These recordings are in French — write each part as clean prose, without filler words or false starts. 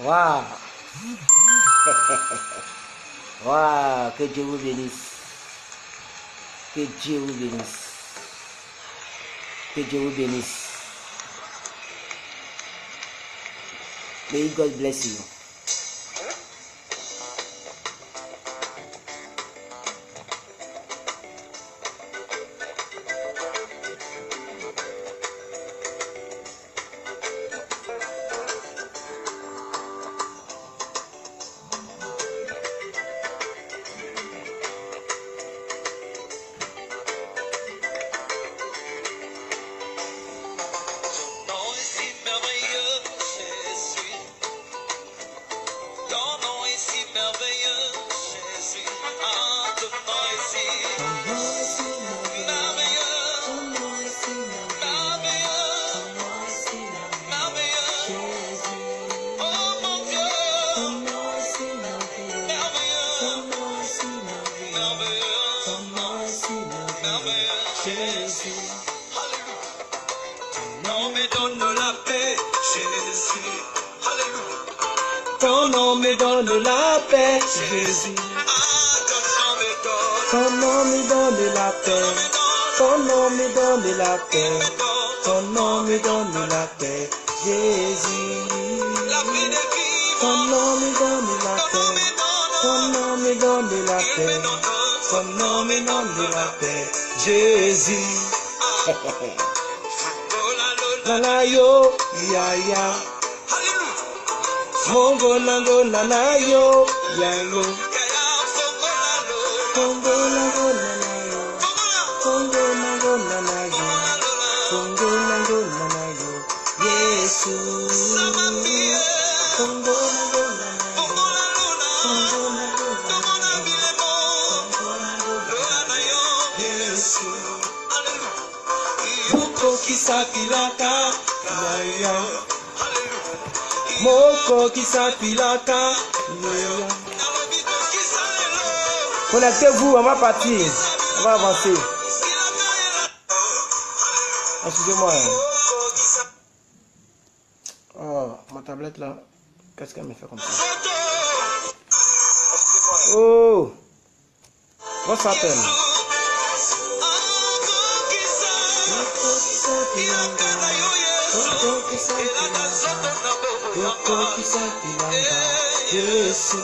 Waouh. Waouh, que Dieu vous bénisse. Que Dieu vous bénisse. Que Dieu vous bénisse. May God bless you. Ton nom me donne la paix, Jésus. Ton nom me donne la paix. Ton nom me donne la paix. Ton nom me donne la paix, Jésus. Ton nom me donne la paix. Ton nom me donne la paix. Ton nom me donne la paix, Jésus. Nana yo, ya ya. Mongo nango nana yo, ya yo. Mongo nango nana yo. Mongo nango nana yo. Mongo nango nana yo. Yesu. Mongo nango nana yo. Mongo nango nana yo. Mongo nango nana yo. Yesu. Moko kisapilaka na ya. Moko kisapilaka na ya. Connectez-vous, on va partir. On va avancer. Excusez-moi. Oh, ma tablette là. Qu'est-ce qu'elle me fait comme ça? Oh! What's happened? Yesu.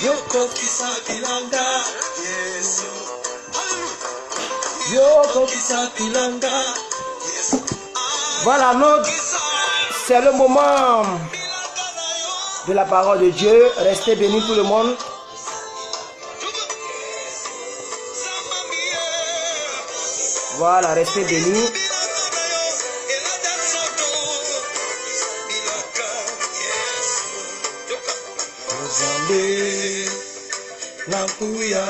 Yoko kisapilanga, Yesu. Yoko kisapilanga, Yesu. Voilà, c'est le moment de la parole de Dieu. Restez bénis tout le monde. Voilà, restez bénis. Zambe, Nakuya,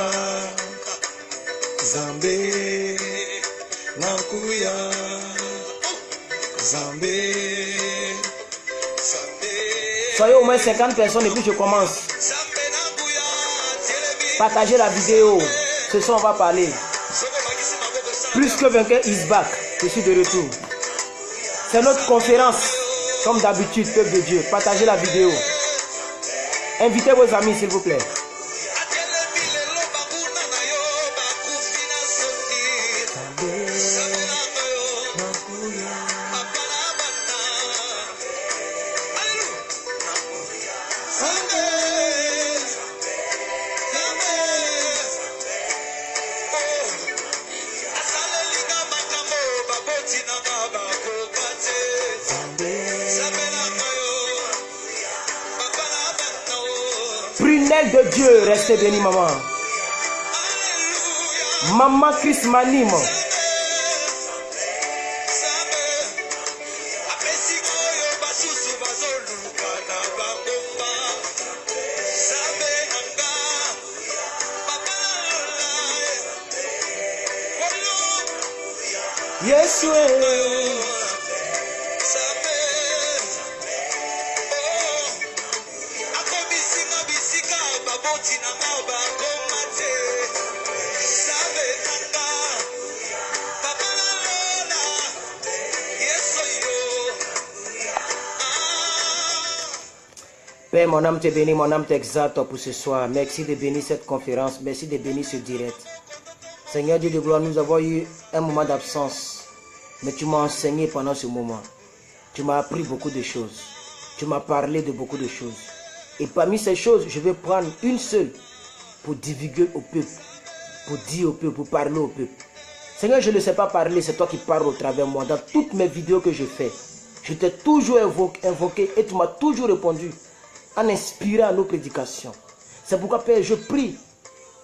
Zambe, Nakuya, Zambe, Soyez au moins 50 personnes et puis je commence. Partagez la vidéo. Ce soir, on va parler. Plus que vainqueur is back. Je suis de retour. C'est notre conférence. Comme d'habitude, peuple de Dieu. Partagez la vidéo. Invitez vos amis, s'il vous plaît. Prunelle de Dieu, restez bénis, maman. Maman Chris Manim. Yesu. Père, mon âme te bénit, mon âme t'exalte pour ce soir. Merci de bénir cette conférence, merci de bénir ce direct. Seigneur Dieu de gloire, nous avons eu un moment d'absence, mais tu m'as enseigné pendant ce moment. Tu m'as appris beaucoup de choses. Tu m'as parlé de beaucoup de choses. Et parmi ces choses, je vais prendre une seule pour divulguer au peuple, pour dire au peuple, pour parler au peuple. Seigneur, je ne sais pas parler, c'est toi qui parles au travers de moi. Dans toutes mes vidéos que je fais, je t'ai toujours invoqué et tu m'as toujours répondu en inspirant nos prédications. C'est pourquoi, Père, je prie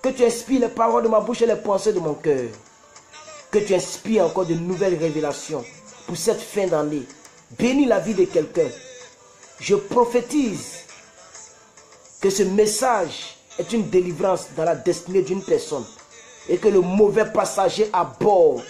que tu inspires les paroles de ma bouche et les pensées de mon cœur. Que tu inspires encore de nouvelles révélations pour cette fin d'année. Bénis la vie de quelqu'un. Je prophétise que ce message est une délivrance dans la destinée d'une personne et que le mauvais passager à bord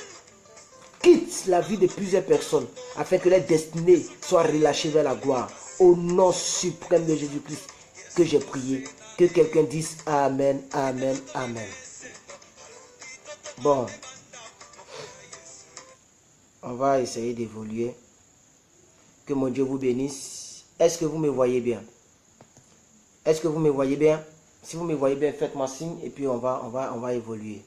quitte la vie de plusieurs personnes afin que les destinées soient relâchées vers la gloire. Au nom suprême de Jésus-Christ que j'ai prié. Que quelqu'un dise Amen, Amen, Amen. Bon. On va essayer d'évoluer. Que mon Dieu vous bénisse. Est-ce que vous me voyez bien? Est-ce que vous me voyez bien? Si vous me voyez bien, faites-moi signe et puis on va évoluer.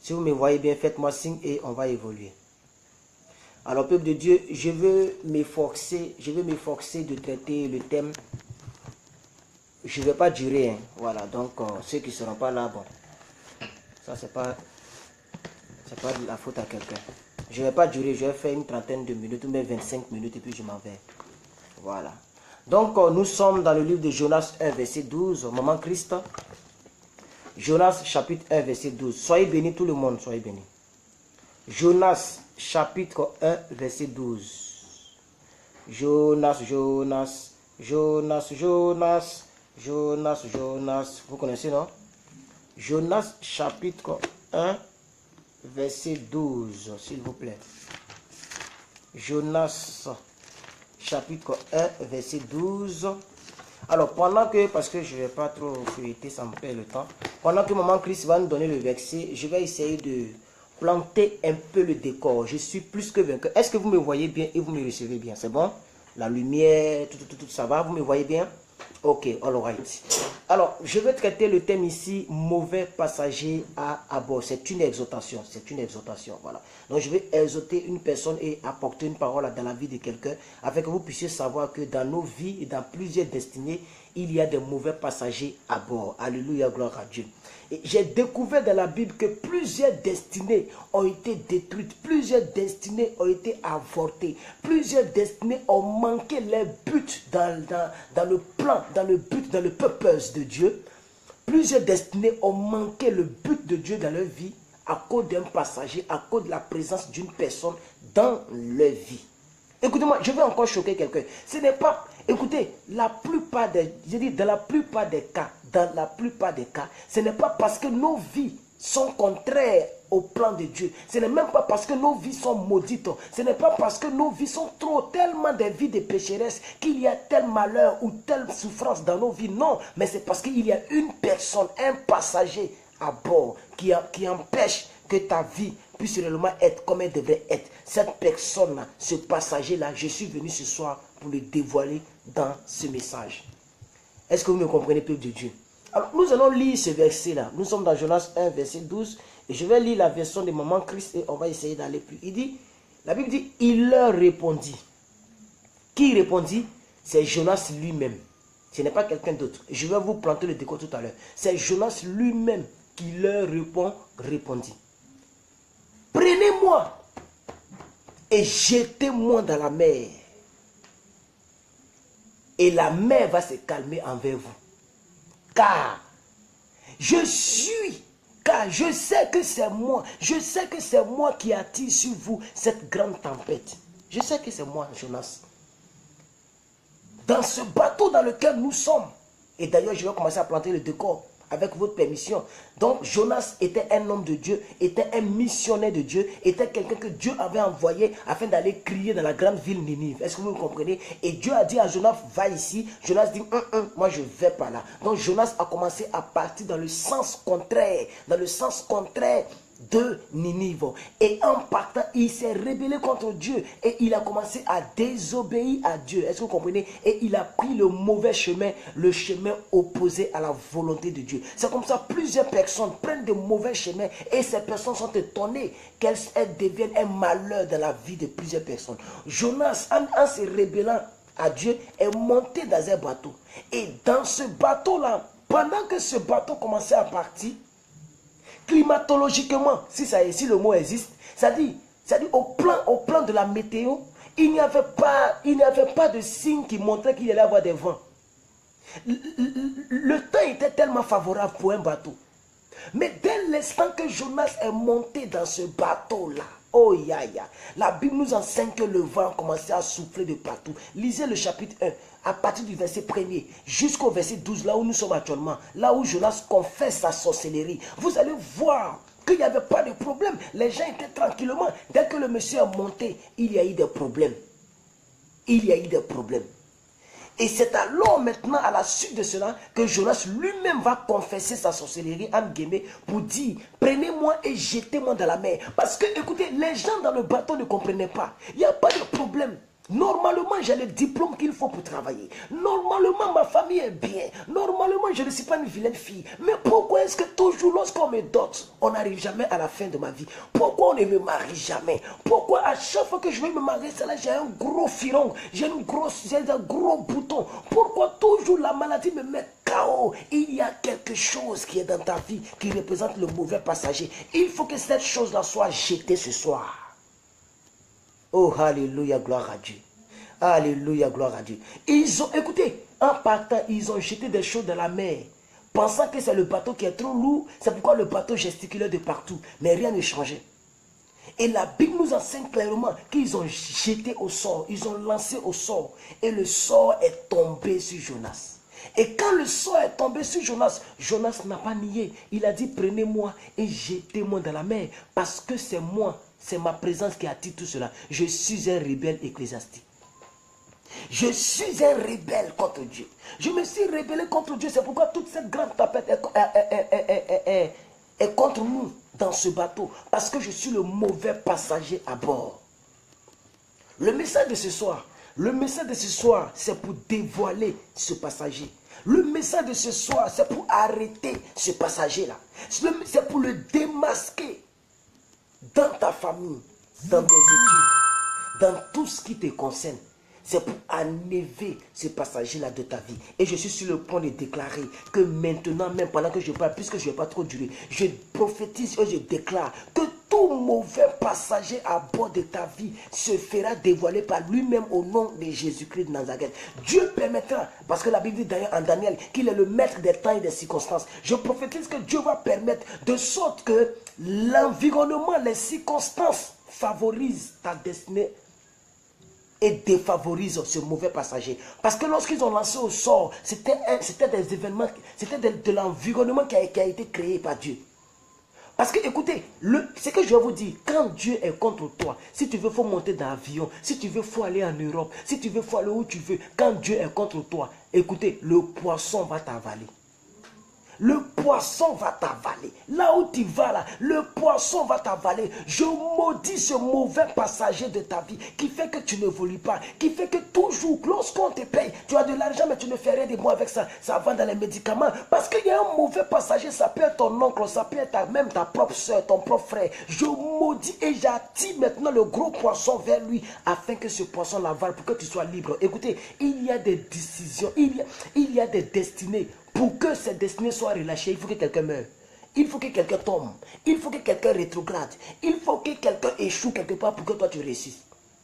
Si vous me voyez bien, faites-moi signe et on va évoluer. Alors, peuple de Dieu, je veux m'efforcer de traiter le thème. Je ne vais pas durer, hein. Voilà, donc ceux qui ne seront pas là, bon, ça c'est pas de la faute à quelqu'un. Je ne vais pas durer, je vais faire une trentaine de minutes ou même 25 minutes et puis je m'en vais. Voilà. Donc, nous sommes dans le livre de Jonas 1, verset 12, Maman Christ. Jonas, chapitre 1, verset 12. Soyez bénis tout le monde, soyez bénis. Jonas, chapitre 1, verset 12. Jonas. Vous connaissez, non? Jonas, chapitre 1, verset 12, s'il vous plaît. Jonas, chapitre 1, verset 12. Alors, pendant que, parce que je ne vais pas trop feuilleter, ça me perd le temps. Pendant que Maman Christ va nous donner le verset, je vais essayer de planter un peu le décor. Je suis plus que vainqueur. Est-ce que vous me voyez bien et vous me recevez bien? C'est bon? La lumière, tout, ça va? Vous me voyez bien? Ok, all right. Alors, je vais traiter le thème ici, mauvais passager à bord. C'est une exhortation, voilà. Donc, je vais exhorter une personne et apporter une parole dans la vie de quelqu'un, afin que vous puissiez savoir que dans nos vies et dans plusieurs destinées, il y a des mauvais passagers à bord. Alléluia, gloire à Dieu. Et j'ai découvert dans la Bible que plusieurs destinées ont été détruites, plusieurs destinées ont été avortées, plusieurs destinées ont manqué les buts dans le plan, dans le but, dans le purpose de Dieu. Plusieurs destinées ont manqué le but de Dieu dans leur vie à cause d'un passager, à cause de la présence d'une personne dans leur vie. Écoutez-moi, je vais encore choquer quelqu'un. Ce n'est pas, écoutez, dans la plupart des cas, ce n'est pas parce que nos vies sont contraires au plan de Dieu. Ce n'est même pas parce que nos vies sont maudites. Ce n'est pas parce que nos vies sont tellement des vies de pécheresses qu'il y a tel malheur ou telle souffrance dans nos vies. Non, mais c'est parce qu'il y a une personne, un passager à bord qui empêche que ta vie puisse réellement être comme elle devrait être. Cette personne-là, ce passager-là, je suis venu ce soir pour le dévoiler dans ce message. Est-ce que vous me comprenez, peuple de Dieu? Alors, nous allons lire ce verset-là. Nous sommes dans Jonas 1, verset 12. Et je vais lire la version de Maman Christ et on va essayer d'aller plus. La Bible dit, il leur répondit. Qui répondit? C'est Jonas lui-même. Ce n'est pas quelqu'un d'autre. Je vais vous planter le décor tout à l'heure. C'est Jonas lui-même qui leur répondit. Prenez-moi et jetez-moi dans la mer. Et la mer va se calmer envers vous. Car je sais que c'est moi. Je sais que c'est moi qui attire sur vous cette grande tempête. Je sais que c'est moi, Jonas. Dans ce bateau dans lequel nous sommes. Et d'ailleurs, je vais commencer à planter le décor avec votre permission. Donc, Jonas était un homme de Dieu, était un missionnaire de Dieu, était quelqu'un que Dieu avait envoyé afin d'aller crier dans la grande ville Ninive. Est-ce que vous me comprenez? Et Dieu a dit à Jonas, va ici. Jonas dit, moi je ne vais pas là. Donc, Jonas a commencé à partir dans le sens contraire. Dans le sens contraire de Ninive. Et en partant, il s'est rébellé contre Dieu et il a commencé à désobéir à Dieu. Est-ce que vous comprenez? Et il a pris le mauvais chemin, le chemin opposé à la volonté de Dieu. C'est comme ça, plusieurs personnes prennent de mauvais chemins et ces personnes sont étonnées qu'elles deviennent un malheur dans la vie de plusieurs personnes. Jonas, en se rébellant à Dieu, est monté dans un bateau. Et dans ce bateau-là, pendant que ce bateau commençait à partir, climatologiquement, si le mot existe, ça dit au plan de la météo, il n'y avait pas de signe qui montrait qu'il allait y avoir des vents. Le temps était tellement favorable pour un bateau. Mais dès l'instant que Jonas est monté dans ce bateau-là, oh yaya, la Bible nous enseigne que le vent commençait à souffler de partout. Lisez le chapitre 1, à partir du verset 1er jusqu'au verset 12, là où nous sommes actuellement, là où Jonas confesse sa sorcellerie. Vous allez voir qu'il n'y avait pas de problème. Les gens étaient tranquillement. Dès que le monsieur est monté, il y a eu des problèmes. Il y a eu des problèmes. Et c'est alors maintenant, à la suite de cela, que Jonas lui-même va confesser sa sorcellerie, en guillemets, pour dire, prenez-moi et jetez-moi dans la mer. Parce que, écoutez, les gens dans le bateau ne comprenaient pas. Il n'y a pas de problème. Normalement, j'ai le diplôme qu'il faut pour travailler. Normalement, ma famille est bien. Normalement, je ne suis pas une vilaine fille. Mais pourquoi est-ce que toujours, lorsqu'on me dote, on n'arrive jamais à la fin de ma vie? Pourquoi on ne me marie jamais? Pourquoi à chaque fois que je vais me marier, j'ai un gros filon, j'ai un gros bouton? Pourquoi toujours la maladie me met KO? Il y a quelque chose qui est dans ta vie qui représente le mauvais passager. Il faut que cette chose-là soit jetée ce soir. Oh, alléluia, gloire à Dieu. Alléluia, gloire à Dieu. Écoutez, en partant, ils ont jeté des choses dans la mer, pensant que c'est le bateau qui est trop lourd. C'est pourquoi le bateau gesticulait de partout, mais rien ne changeait. Et la Bible nous enseigne clairement qu'ils ont jeté au sort, ils ont lancé au sort, et le sort est tombé sur Jonas. Et quand le sort est tombé sur Jonas, Jonas n'a pas nié. Il a dit, prenez-moi et jetez-moi dans la mer, parce que c'est moi. C'est ma présence qui attire tout cela. Je suis un rebelle ecclésiastique. Je suis un rebelle contre Dieu. Je me suis rebellé contre Dieu. C'est pourquoi toute cette grande tempête est contre nous dans ce bateau. Parce que je suis le mauvais passager à bord. Le message de ce soir, c'est pour dévoiler ce passager. Le message de ce soir, c'est pour arrêter ce passager-là. C'est pour le démasquer. Dans ta famille, dans tes études, dans tout ce qui te concerne, c'est pour enlever ce passager-là de ta vie. Et je suis sur le point de déclarer que maintenant, même pendant que je parle, puisque je ne vais pas trop durer, je prophétise et je déclare que tout mauvais passager à bord de ta vie se fera dévoiler par lui-même au nom de Jésus-Christ de Nazareth. Dieu permettra, parce que la Bible dit d'ailleurs en Daniel qu'il est le maître des temps et des circonstances. Je prophétise que Dieu va permettre de sorte que l'environnement, les circonstances favorisent ta destinée et défavorisent ce mauvais passager. Parce que lorsqu'ils ont lancé au sort, c'était des événements, c'était de l'environnement qui a été créé par Dieu. Parce que écoutez, ce que je vais vous dire, quand Dieu est contre toi, si tu veux, il faut monter dans l'avion, si tu veux, il faut aller en Europe, si tu veux, il faut aller où tu veux. Quand Dieu est contre toi, écoutez, le poisson va t'avaler. Le poisson va t'avaler. Là où tu vas là, le poisson va t'avaler. Je maudis ce mauvais passager de ta vie qui fait que tu n'évolues pas, qui fait que toujours, lorsqu'on te paye, tu as de l'argent mais tu ne fais rien de bon avec ça. Ça va dans les médicaments. Parce qu'il y a un mauvais passager, ça peut être ton oncle, ça peut être même ta propre soeur, ton propre frère. Je maudis et j'attire maintenant le gros poisson vers lui afin que ce poisson l'avale pour que tu sois libre. Écoutez, il y a des décisions, il y a des destinées. Pour que cette destinée soit relâchée, il faut que quelqu'un meure. Il faut que quelqu'un tombe. Il faut que quelqu'un rétrograde. Il faut que quelqu'un échoue quelque part pour que toi tu réussisses.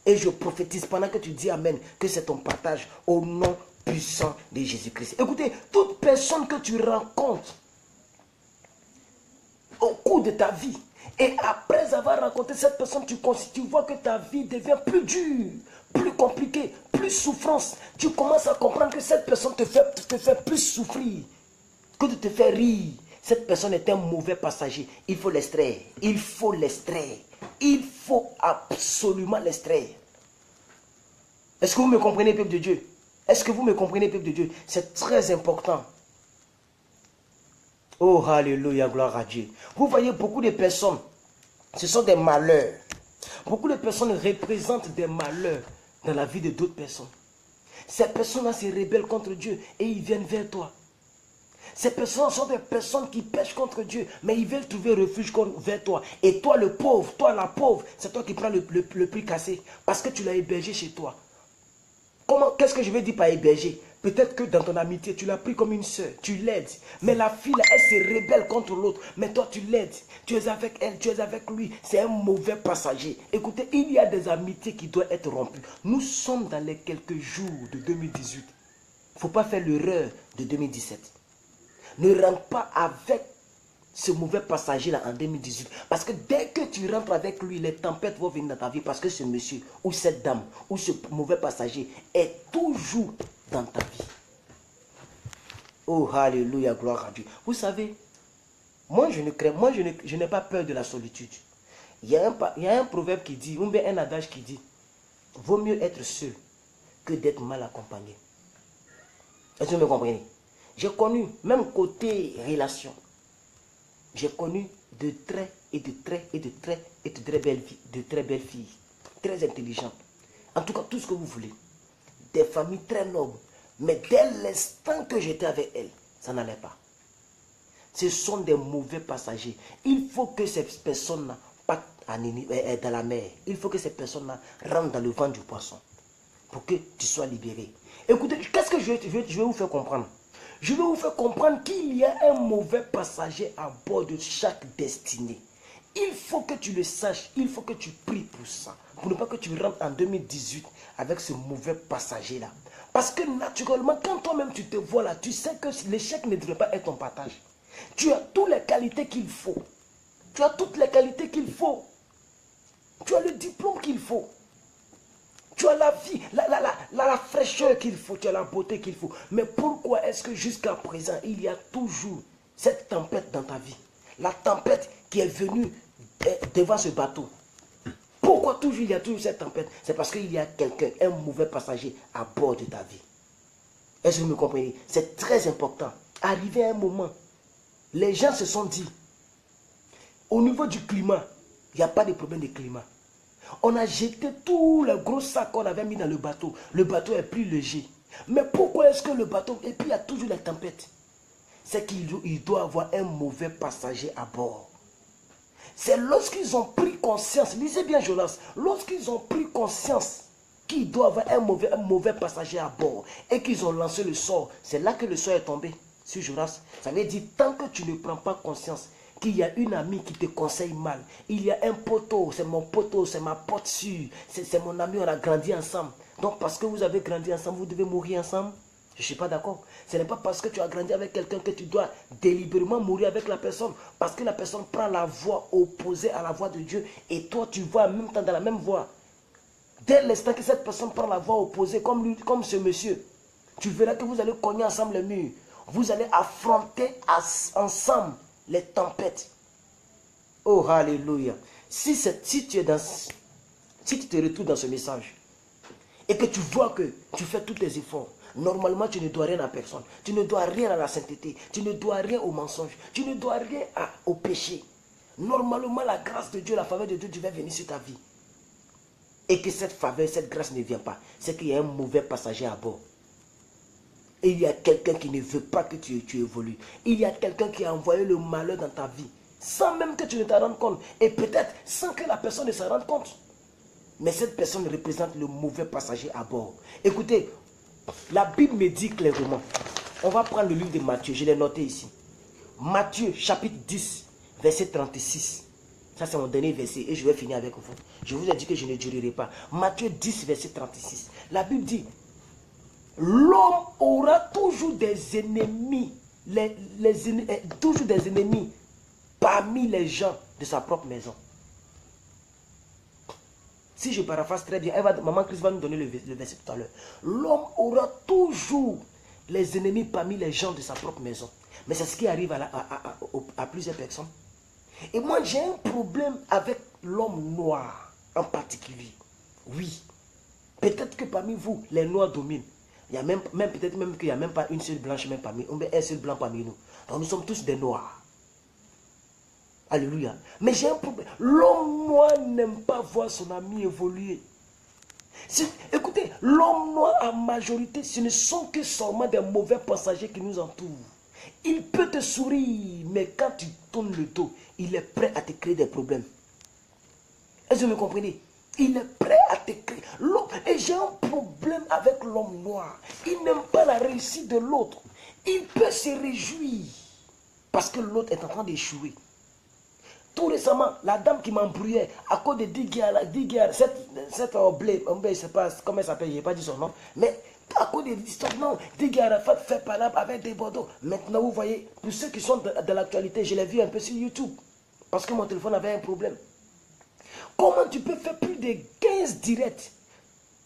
Et je prophétise pendant que tu dis Amen, que c'est ton partage au nom puissant de Jésus-Christ. Écoutez, toute personne que tu rencontres au cours de ta vie, et après avoir rencontré cette personne, tu vois que ta vie devient plus dure, plus compliquée, plus souffrance. Tu commences à comprendre que cette personne te fait plus souffrir que de te faire rire. Cette personne est un mauvais passager. Il faut l'extraire. Il faut l'extraire. Il faut absolument l'extraire. Est-ce que vous me comprenez, peuple de Dieu? Est-ce que vous me comprenez, peuple de Dieu? C'est très important. Oh, alléluia, gloire à Dieu. Vous voyez beaucoup de personnes Ce sont des malheurs. Beaucoup de personnes représentent des malheurs dans la vie de d'autres personnes. Ces personnes-là se rebellent contre Dieu et ils viennent vers toi. Ces personnes sont des personnes qui pêchent contre Dieu, mais ils veulent trouver refuge vers toi. Et toi, le pauvre, toi, la pauvre, c'est toi qui prends le prix cassé parce que tu l'as hébergé chez toi. Qu'est-ce que je veux dire par héberger? Peut-être que dans ton amitié, tu l'as pris comme une soeur, tu l'aides. Mais la fille, là, elle se rebelle contre l'autre. Mais toi, tu l'aides. Tu es avec elle, tu es avec lui. C'est un mauvais passager. Écoutez, il y a des amitiés qui doivent être rompues. Nous sommes dans les quelques jours de 2018. Il ne faut pas faire l'erreur de 2017. Ne rentre pas avec ce mauvais passager-là en 2018. Parce que dès que tu rentres avec lui, les tempêtes vont venir dans ta vie. Parce que ce monsieur ou cette dame ou ce mauvais passager est toujours dans ta vie. Oh, alléluia, gloire à Dieu. Vous savez, moi je n'ai pas peur de la solitude. Il y a un proverbe qui dit, ou bien un adage qui dit, vaut mieux être seul que d'être mal accompagné. Est-ce que vous me comprenez? J'ai connu, même côté relation, j'ai connu de très belles filles, très intelligentes. En tout cas, tout ce que vous voulez. Des familles très nobles. Mais dès l'instant que j'étais avec elles, ça n'allait pas. Ce sont des mauvais passagers. Il faut que ces personnes-là partent dans la mer. Il faut que ces personnes-là rentrent dans le ventre du poisson. Pour que tu sois libéré. Écoutez, qu'est-ce que je vais vous faire comprendre? Je vais vous faire comprendre qu'il y a un mauvais passager à bord de chaque destinée. Il faut que tu le saches, il faut que tu pries pour ça. Pour ne pas que tu rentres en 2018 avec ce mauvais passager-là. Parce que naturellement, quand toi-même tu te vois là, tu sais que l'échec ne devrait pas être ton partage. Tu as toutes les qualités qu'il faut. Tu as toutes les qualités qu'il faut. Tu as le diplôme qu'il faut. Tu as la vie, la fraîcheur qu'il faut, tu as la beauté qu'il faut. Mais pourquoi est-ce que jusqu'à présent, il y a toujours cette tempête dans ta vie? La tempête qui est venue devant ce bateau. Pourquoi toujours il y a toujours cette tempête? C'est parce qu'il y a quelqu'un, un mauvais passager à bord de ta vie. Est-ce que vous me comprenez? C'est très important. Arrivé à un moment, les gens se sont dit, au niveau du climat, il n'y a pas de problème de climat. On a jeté tous les gros sacs qu'on avait mis dans le bateau. Le bateau est plus léger. Mais pourquoi est-ce que le bateau... Et puis il y a toujours les tempêtes. C'est qu'il doit avoir un mauvais passager à bord. C'est lorsqu'ils ont pris conscience, lisez bien Jonas, lorsqu'ils ont pris conscience qu'il doit avoir un mauvais passager à bord et qu'ils ont lancé le sort, c'est là que le sort est tombé sur Jonas. Ça veut dire, tant que tu ne prends pas conscience qu'il y a une amie qui te conseille mal, il y a un poteau, c'est mon poteau, c'est ma pote sûre, c'est mon ami, on a grandi ensemble. Donc parce que vous avez grandi ensemble, vous devez mourir ensemble. Je ne suis pas d'accord. Ce n'est pas parce que tu as grandi avec quelqu'un que tu dois délibérément mourir avec la personne. Parce que la personne prend la voie opposée à la voie de Dieu. Et toi, tu vas en même temps dans la même voie. Dès l'instant que cette personne prend la voie opposée, comme ce monsieur, tu verras que vous allez cogner ensemble le mur. Vous allez affronter ensemble les tempêtes. Oh, alléluia. Si tu te retrouves dans ce message et que tu vois que tu fais tous tes efforts, normalement, tu ne dois rien à personne. Tu ne dois rien à la sainteté. Tu ne dois rien au mensonge. Tu ne dois rien au péché. Normalement, la grâce de Dieu, la faveur de Dieu devait venir sur ta vie. Et que cette faveur, cette grâce ne vient pas. C'est qu'il y a un mauvais passager à bord. Et il y a quelqu'un qui ne veut pas que tu évolues. Il y a quelqu'un qui a envoyé le malheur dans ta vie. Sans même que tu ne t'en rendes compte. Et peut-être sans que la personne ne s'en rende compte. Mais cette personne représente le mauvais passager à bord. Écoutez, la Bible me dit clairement, on va prendre le livre de Matthieu, je l'ai noté ici. Matthieu chapitre 10, verset 36. Ça c'est mon dernier verset et je vais finir avec vous. Je vous ai dit que je ne durerai pas. Matthieu 10, verset 36. La Bible dit, l'homme aura toujours des ennemis, toujours des ennemis parmi les gens de sa propre maison. Si je paraphrase très bien, Maman Christ va nous donner le verset tout à l'heure. L'homme aura toujours les ennemis parmi les gens de sa propre maison. Mais c'est ce qui arrive à plusieurs personnes. Et moi, j'ai un problème avec l'homme noir en particulier. Oui. Peut-être que parmi vous, les noirs dominent. Il y a peut-être même qu'il n'y a même pas une seule blanche même parmi nous. Un seul blanc parmi nous. Donc nous sommes tous des noirs. Alléluia. Mais j'ai un problème. L'homme noir n'aime pas voir son ami évoluer. Écoutez, l'homme noir en majorité, ce ne sont que seulement des mauvais passagers qui nous entourent. Il peut te sourire, mais quand tu tournes le dos, il est prêt à te créer des problèmes. Est-ce que vous me comprenez? Il est prêt à te créer. Et j'ai un problème avec l'homme noir. Il n'aime pas la réussite de l'autre. Il peut se réjouir parce que l'autre est en train d'échouer. Tout récemment, la dame qui m'embrouillait à cause de 10 guerres, cette blé, je ne sais pas comment elle s'appelle, je n'ai pas dit son nom, mais à cause de l'histoire, non, 10 guerres, fait palabre avec des bordeaux. Maintenant, vous voyez, pour ceux qui sont de l'actualité, je l'ai vu un peu sur YouTube, parce que mon téléphone avait un problème. Comment tu peux faire plus de 15 directs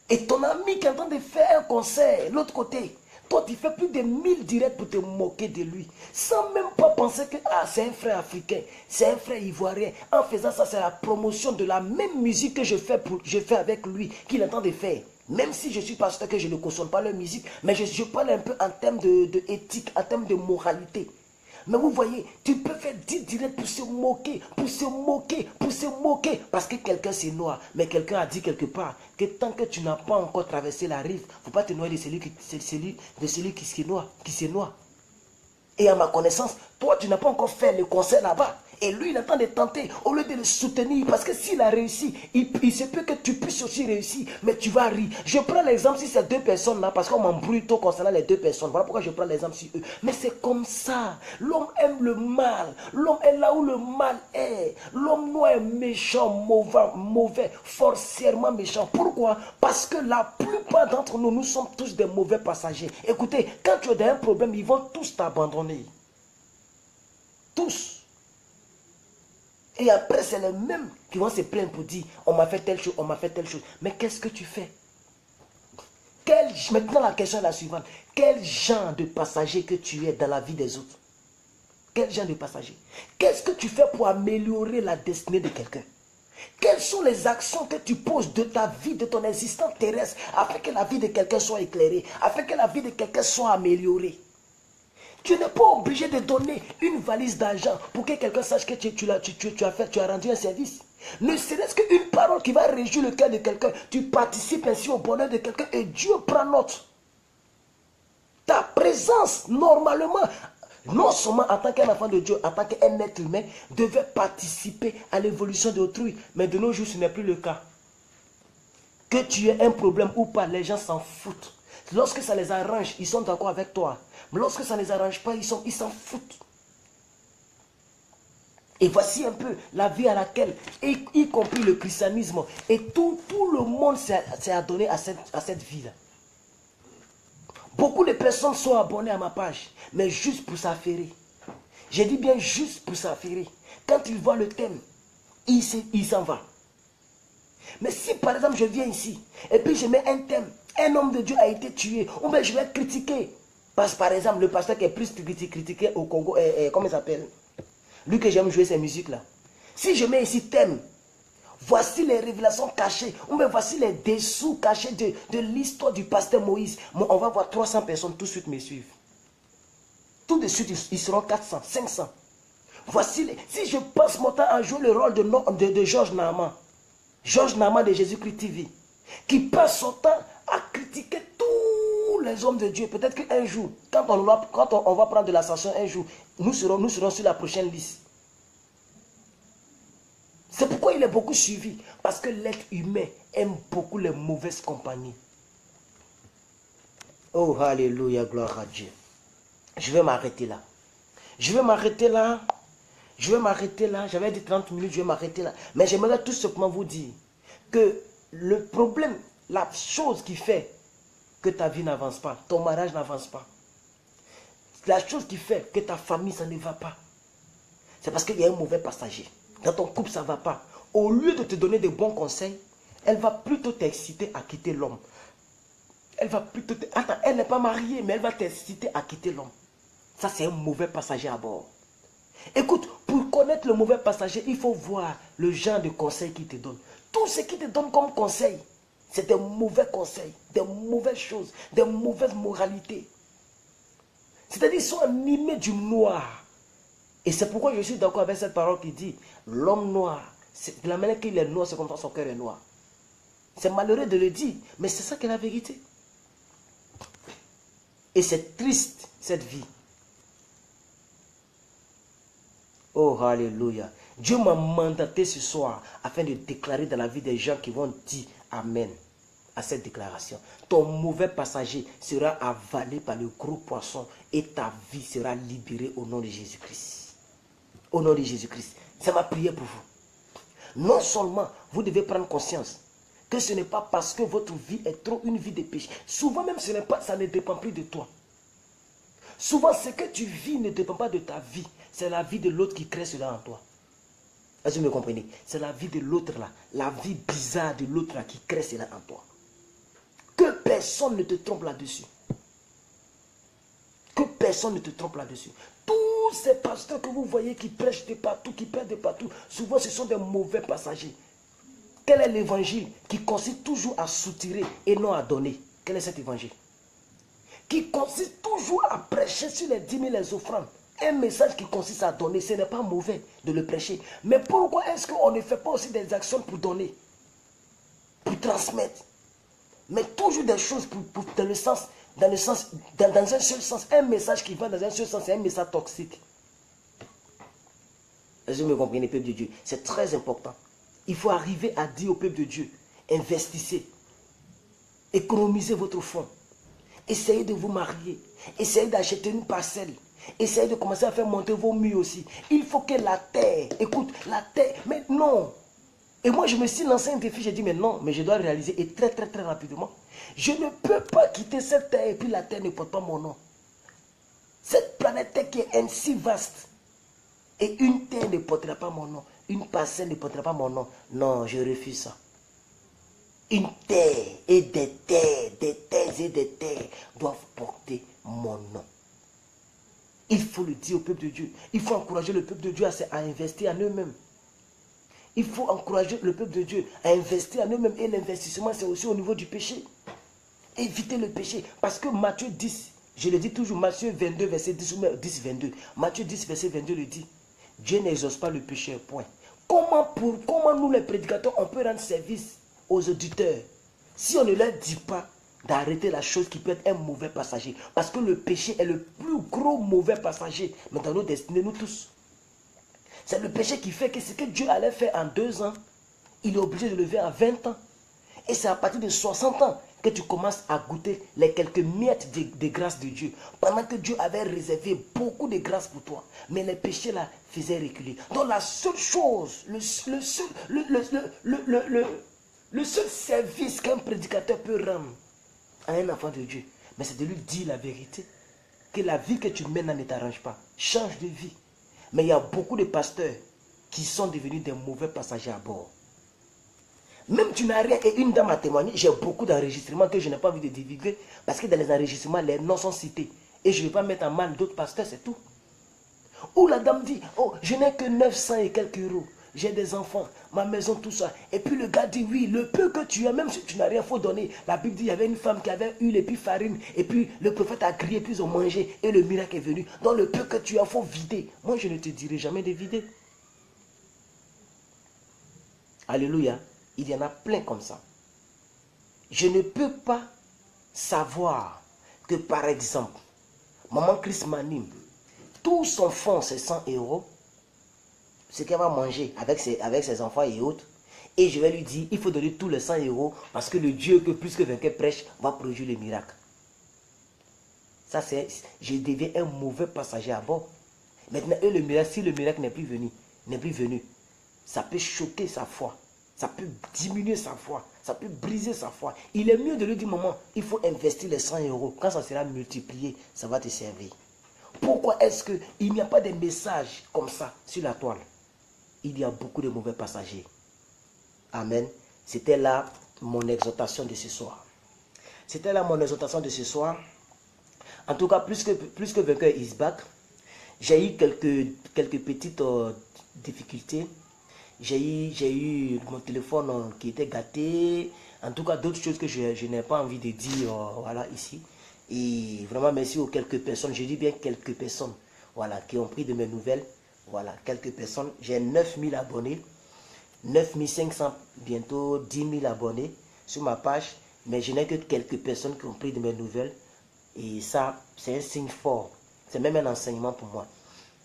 et ton ami qui est en train de faire un concert, l'autre côté, toi tu fais plus de 1000 directs pour te moquer de lui, sans même pas penser que c'est un frère africain, c'est un frère ivoirien. En faisant ça, c'est la promotion de la même musique que je fais avec lui, qu'il est en train de faire. Même si je suis pasteur, que je ne cautionne pas leur musique, mais je parle un peu en termes de éthique, en termes de moralité. Mais vous voyez, tu peux faire 10 directs pour se moquer, parce que quelqu'un c'est noir. Mais quelqu'un a dit quelque part que tant que tu n'as pas encore traversé la rive, il ne faut pas te noyer de celui qui se noie. Et à ma connaissance, toi tu n'as pas encore fait le concert là-bas. Et lui, il est en train de tenter, au lieu de le soutenir, parce que s'il a réussi, il se peut que tu puisses aussi réussir, mais tu vas rire. Je prends l'exemple sur ces deux personnes-là, parce qu'on m'embrouille tôt concernant les deux personnes. Voilà pourquoi je prends l'exemple sur eux. Mais c'est comme ça. L'homme aime le mal. L'homme est là où le mal est. L'homme noir est méchant, mauvais, forcément méchant. Pourquoi? Parce que la plupart d'entre nous, nous sommes tous des mauvais passagers. Écoutez, quand tu as un problème, ils vont tous t'abandonner. Tous. Et après, c'est les mêmes qui vont se plaindre pour dire, on m'a fait telle chose, on m'a fait telle chose. Mais qu'est-ce que tu fais? Maintenant, la question est la suivante. Quel genre de passager que tu es dans la vie des autres? Quel genre de passager? Qu'est-ce que tu fais pour améliorer la destinée de quelqu'un? Quelles sont les actions que tu poses de ta vie, de ton existence terrestre, afin que la vie de quelqu'un soit éclairée, afin que la vie de quelqu'un soit améliorée? Tu n'es pas obligé de donner une valise d'argent pour que quelqu'un sache que tu as rendu un service. Ne serait-ce qu'une parole qui va réjouir le cœur de quelqu'un. Tu participes ainsi au bonheur de quelqu'un et Dieu prend note. Ta présence, normalement, non seulement en tant qu'un enfant de Dieu, en tant qu'un être humain, devait participer à l'évolution d'autrui. Mais de nos jours, ce n'est plus le cas. Que tu aies un problème ou pas, les gens s'en foutent. Lorsque ça les arrange, ils sont d'accord avec toi. Mais lorsque ça ne les arrange pas, ils s'en foutent. Et voici un peu la vie à laquelle, y compris le christianisme, et tout le monde s'est adonné à cette vie-là. Beaucoup de personnes sont abonnées à ma page, mais juste pour s'affairer. J'ai dit bien juste pour s'affairer. Quand ils voient le thème, ils s'en vont. Mais si par exemple je viens ici, et puis je mets un thème, un homme de Dieu a été tué, ou bien je vais critiquer. Parce par exemple, le pasteur qui est plus critiqué au Congo, comment il s'appelle? Lui que j'aime jouer ces musiques-là. Si je mets ici thème, voici les révélations cachées, ou bien voici les dessous cachés de l'histoire du pasteur Moïse. On va voir 300 personnes tout de suite me suivre. Tout de suite, ils seront 400, 500. Voici, si je passe mon temps à jouer le rôle de Georges Naaman, Georges Naaman de Jésus-Christ TV, qui passe son temps à critiquer tous les hommes de Dieu. Peut-être qu'un jour, quand on va prendre de l'ascension un jour, nous serons sur la prochaine liste. C'est pourquoi il est beaucoup suivi. Parce que l'être humain aime beaucoup les mauvaises compagnies. Oh, alléluia, gloire à Dieu. Je vais m'arrêter là. J'avais dit 30 minutes, je vais m'arrêter là. Mais j'aimerais tout simplement vous dire que le problème, la chose qui fait que ta vie n'avance pas, ton mariage n'avance pas, la chose qui fait que ta famille, ça ne va pas, c'est parce qu'il y a un mauvais passager. Dans ton couple, ça ne va pas. Au lieu de te donner de bons conseils, elle va plutôt t'exciter à quitter l'homme. Attends, elle n'est pas mariée, mais elle va t'inciter à quitter l'homme. Ça, c'est un mauvais passager à bord. Écoute, pour connaître le mauvais passager, il faut voir le genre de conseils qu'il te donne. Tout ce qu'il te donne comme conseil, c'est des mauvais conseils, des mauvaises choses, des mauvaises moralités. C'est-à-dire qu'ils sont animés du noir. Et c'est pourquoi je suis d'accord avec cette parole qui dit, l'homme noir, de la manière qu'il est noir, c'est comme ça son cœur est noir. C'est malheureux de le dire, mais c'est ça qui est la vérité. Et c'est triste, cette vie. Oh, alléluia. Dieu m'a mandaté ce soir afin de déclarer dans la vie des gens qui vont dire Amen à cette déclaration. Ton mauvais passager sera avalé par le gros poisson et ta vie sera libérée au nom de Jésus-Christ. Au nom de Jésus-Christ. C'est ma prière pour vous. Non seulement vous devez prendre conscience que ce n'est pas parce que votre vie est trop une vie de péché. Souvent même ça ne dépend plus de toi. Souvent ce que tu vis ne dépend pas de ta vie. C'est la vie de l'autre qui crée cela en toi. Est-ce que vous me comprenez? C'est la vie de l'autre là. La vie bizarre de l'autre là qui crée cela en toi. Que personne ne te trompe là-dessus. Que personne ne te trompe là-dessus. Tous ces pasteurs que vous voyez qui prêchent de partout, qui prêchent de partout, souvent ce sont des mauvais passagers. Quel est l'évangile qui consiste toujours à soutirer et non à donner? Quel est cet évangile? Qui consiste toujours à prêcher sur les 10 000 les offrandes. Un message qui consiste à donner, ce n'est pas mauvais de le prêcher. Mais pourquoi est-ce qu'on ne fait pas aussi des actions pour donner? Pour transmettre? Mais toujours des choses dans un seul sens. Un message qui va dans un seul sens, c'est un message toxique. Est-ce que vous me comprenez, peuple de Dieu? C'est très important. Il faut arriver à dire au peuple de Dieu, investissez, économisez votre fonds, essayez de vous marier, essayez d'acheter une parcelle, essayez de commencer à faire monter vos murs aussi. Il faut que la terre, écoute, la terre, mais non. Et moi je me suis lancé un défi, j'ai dit mais non, mais je dois réaliser et très rapidement. Je ne peux pas quitter cette terre et puis la terre ne porte pas mon nom. Cette planète terre qui est ainsi vaste. Et une terre ne portera pas mon nom. Une parcelle ne portera pas mon nom. Non, je refuse ça. Une terre et des terres doivent porter mon nom. Il faut le dire au peuple de Dieu. Il faut encourager le peuple de Dieu à investir en eux-mêmes. Il faut encourager le peuple de Dieu à investir en eux-mêmes. Et l'investissement, c'est aussi au niveau du péché. Éviter le péché. Parce que Matthieu 10, je le dis toujours, Matthieu 22, verset 10, 22. Matthieu 10, verset 22 le dit. Dieu n'exauce pas le péché, point. Comment nous les prédicateurs, on peut rendre service aux auditeurs si on ne leur dit pas d'arrêter la chose qui peut être un mauvais passager? Parce que le péché est le plus gros mauvais passager dans nos destinées, nous tous. C'est le péché qui fait que ce que Dieu allait faire en 2 ans, il est obligé de le faire en 20 ans. Et c'est à partir de 60 ans que tu commences à goûter les quelques miettes de grâce de Dieu. Pendant que Dieu avait réservé beaucoup de grâce pour toi. Mais les péchés là faisaient reculer. Donc la seule chose, le seul service qu'un prédicateur peut rendre à un enfant de Dieu, mais c'est de lui dire la vérité. Que la vie que tu mènes ne t'arrange pas. Change de vie. Mais il y a beaucoup de pasteurs qui sont devenus des mauvais passagers à bord. Même tu n'as rien, et une dame a témoigné, j'ai beaucoup d'enregistrements que je n'ai pas envie de divulguer, parce que dans les enregistrements, les noms sont cités. Et je ne vais pas mettre en mal d'autres pasteurs, c'est tout. Où la dame dit, oh, je n'ai que 900 et quelques euros, j'ai des enfants, ma maison, tout ça. Et puis le gars dit, oui, le peu que tu as, même si tu n'as rien, il faut donner. La Bible dit, il y avait une femme qui avait huile et puis farine, et puis le prophète a crié, puis ils ont mangé, et le miracle est venu. Donc le peu que tu as, il faut vider. Moi, je ne te dirai jamais de vider. Alléluia. Il y en a plein comme ça. Je ne peux pas savoir que, par exemple, maman Chris m'anime, tout son fonds, c'est 100 euros, ce qu'elle va manger avec ses enfants et autres, et je vais lui dire, il faut donner tous les 100 euros parce que le Dieu que plus que vainqueur prêche va produire le miracle. Ça, c'est, je deviens un mauvais passager à bord. Maintenant, le miracle, si le miracle n'est plus venu, ça peut choquer sa foi. Ça peut diminuer sa foi. Ça peut briser sa foi. Il est mieux de lui dire, maman, il faut investir les 100 euros. Quand ça sera multiplié, ça va te servir. Pourquoi est-ce qu'il n'y a pas de messages comme ça sur la toile? Il y a beaucoup de mauvais passagers. Amen. C'était là mon exhortation de ce soir. C'était là mon exhortation de ce soir. En tout cas, plus que vainqueur is back. J'ai eu quelques petites difficultés. J'ai eu mon téléphone qui était gâté. En tout cas, d'autres choses que je n'ai pas envie de dire voilà, ici. Et vraiment, merci aux quelques personnes, je dis bien quelques personnes, voilà, qui ont pris de mes nouvelles Voilà, quelques personnes. J'ai 9000 abonnés. 9500, bientôt 10 000 abonnés sur ma page. Mais je n'ai que quelques personnes qui ont pris de mes nouvelles. Et ça, c'est un signe fort. C'est même un enseignement pour moi.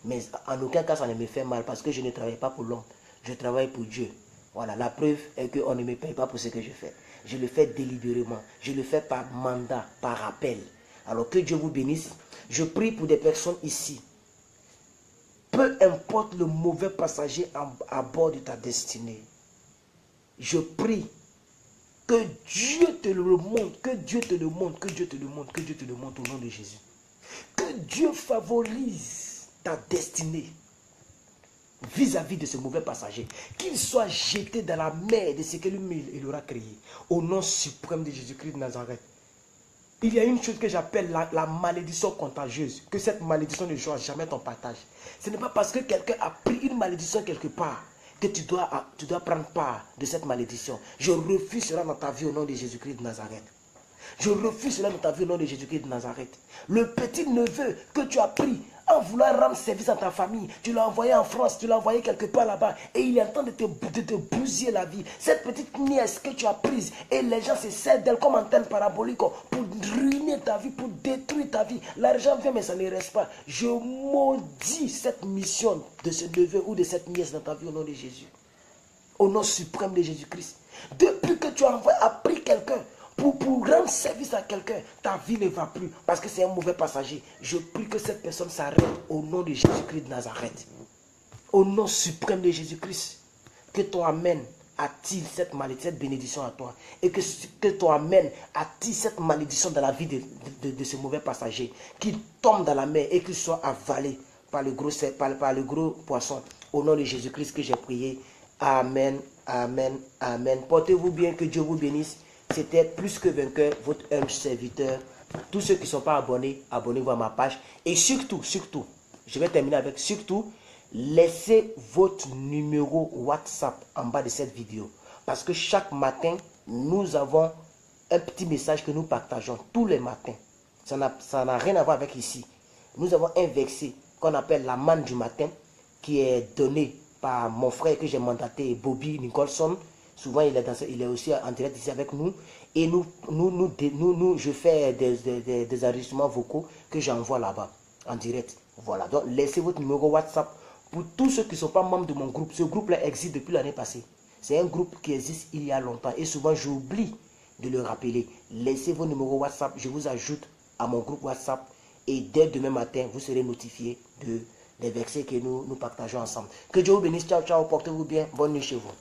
Mais en aucun cas, ça ne me fait mal parce que je ne travaille pas pour l'homme. Je travaille pour Dieu. Voilà, la preuve est qu'on ne me paye pas pour ce que je fais. Je le fais délibérément. Je le fais par mandat, par appel. Alors que Dieu vous bénisse. Je prie pour des personnes ici. Peu importe le mauvais passager à bord de ta destinée. Je prie que Dieu te le montre, que Dieu te le montre, que Dieu te le montre, que Dieu te le montre au nom de Jésus. Que Dieu favorise ta destinée vis-à-vis de ce mauvais passager. Qu'il soit jeté dans la mer de ce que lui il aura créé. Au nom suprême de Jésus-Christ de Nazareth. Il y a une chose que j'appelle la malédiction contagieuse. Que cette malédiction ne joue jamais ton partage. Ce n'est pas parce que quelqu'un a pris une malédiction quelque part que tu dois prendre part de cette malédiction. Je refuse cela dans ta vie au nom de Jésus-Christ de Nazareth. Je refuse cela dans ta vie au nom de Jésus-Christ de Nazareth. Le petit neveu que tu as pris en voulant rendre service à ta famille, tu l'as envoyé en France, tu l'as envoyé quelque part là-bas et il est en train de te bousiller la vie. Cette petite nièce que tu as prise et les gens se servent d'elle comme antenne parabolique pour ruiner ta vie, pour détruire ta vie. L'argent vient mais ça ne reste pas. Je maudis cette mission de ce neveu ou de cette nièce dans ta vie au nom de Jésus. Au nom suprême de Jésus-Christ. Depuis que tu as appris quelqu'un pour rendre service à quelqu'un, ta vie ne va plus parce que c'est un mauvais passager. Je prie que cette personne s'arrête au nom de Jésus-Christ de Nazareth. Au nom suprême de Jésus-Christ, que ton Amen attire cette malédiction, cette bénédiction à toi. Et que ton Amen attire cette malédiction dans la vie de ce mauvais passager. Qu'il tombe dans la mer et qu'il soit avalé par le gros poisson. Au nom de Jésus-Christ que j'ai prié. Amen, amen, amen. Portez-vous bien, que Dieu vous bénisse. C'était Plus que Vainqueur, votre humble serviteur. Tous ceux qui ne sont pas abonnés, abonnez-vous à ma page. Et surtout, je vais terminer avec surtout, laissez votre numéro WhatsApp en bas de cette vidéo. Parce que chaque matin, nous avons un petit message que nous partageons tous les matins. Ça n'a rien à voir avec ici. Nous avons un verset qu'on appelle la manne du matin, qui est donné par mon frère que j'ai mandaté, Bobby Nicholson. Souvent, il est aussi en direct ici avec nous. Et je fais des enregistrements vocaux que j'envoie là-bas, en direct. Voilà, donc laissez votre numéro WhatsApp pour tous ceux qui ne sont pas membres de mon groupe. Ce groupe-là existe depuis l'année passée. C'est un groupe qui existe il y a longtemps. Et souvent, j'oublie de le rappeler. Laissez vos numéros WhatsApp. Je vous ajoute à mon groupe WhatsApp. Et dès demain matin, vous serez notifié des versets que nous partageons ensemble. Que Dieu vous bénisse. Ciao, ciao. Portez-vous bien. Bonne nuit chez vous.